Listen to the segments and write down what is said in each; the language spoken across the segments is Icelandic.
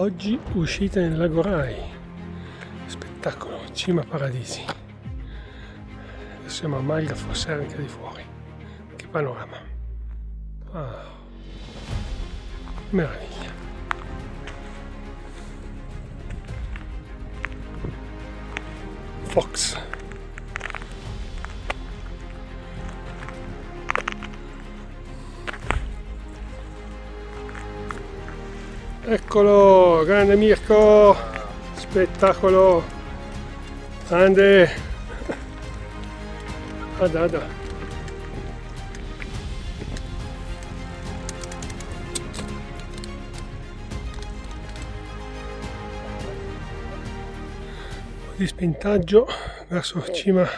Oggi uscita nel lago Rai, spettacolo, Cima Paradisi. Adesso siamo a Malga, forse anche di fuori. Che panorama! Wow. Meraviglia! Fox. Eccolo, grande Mirko, spettacolo, grande, ada. Di spintaggio verso cima,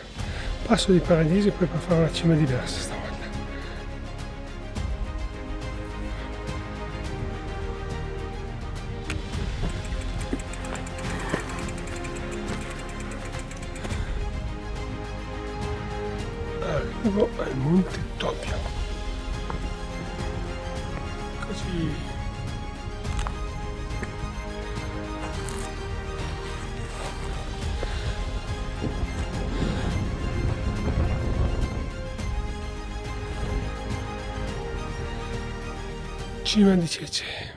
passo di Paradisi, poi per fare una cima diversa stavolta. Arrivo al Monte Topio, così cima di Cece.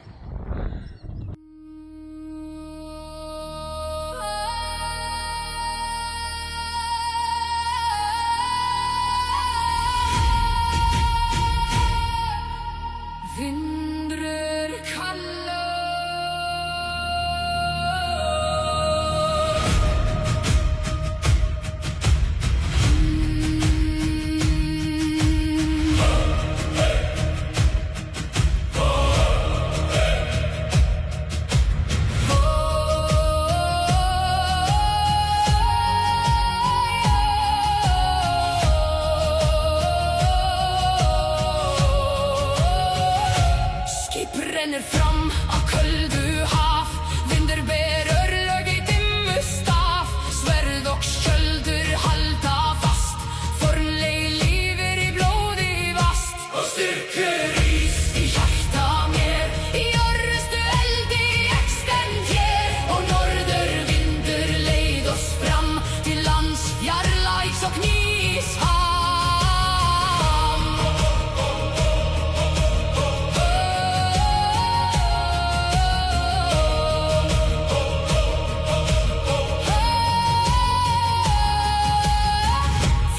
Renner fram av köldu haf, vinder ber örlög i dimustaf, svärd och sköldur halta fast, formlig liver i blodig vast, och styrkeris i hjarta mer, i orrestu eldi extender, och nordervinder leid oss fram, till lands Jarlaiks och Nisham.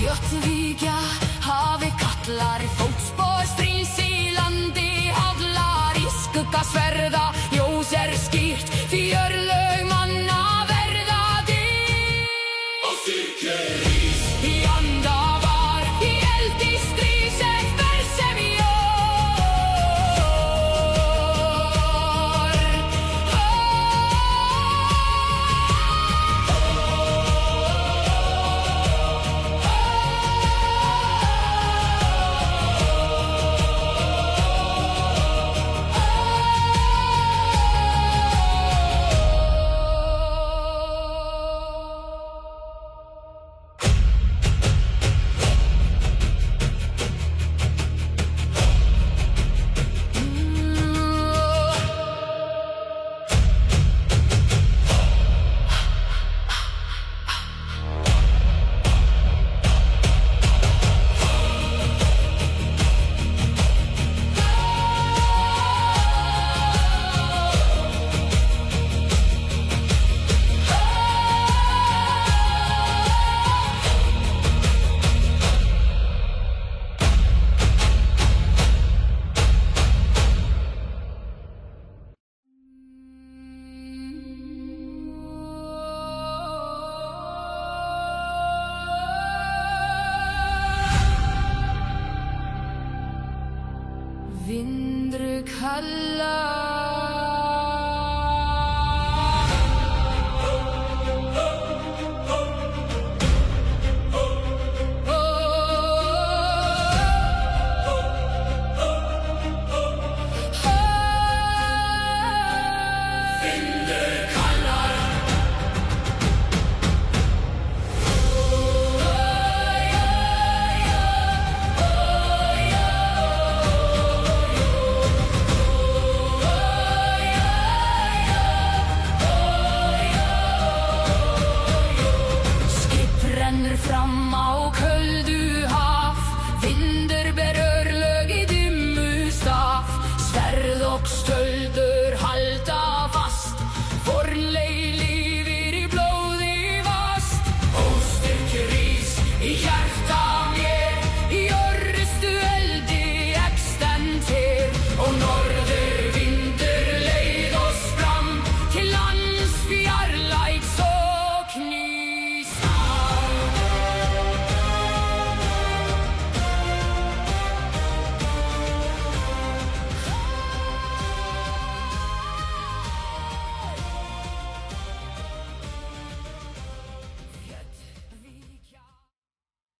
Fjötviga, hafi kallar, fótspor stríðs í landi hallar, í skugga sverða, ljós skýrt, því örlög manna verða dýrt. Og styrkerís í anda var, í eldi stríðs eftir sem í Vindru kallar. Fram á köldu haf, vindur ber örlög í dimmu staf. Sverð og skjöldur halda fast, fornleið lifir í blóði vast. Óstyrkju rís í hjarta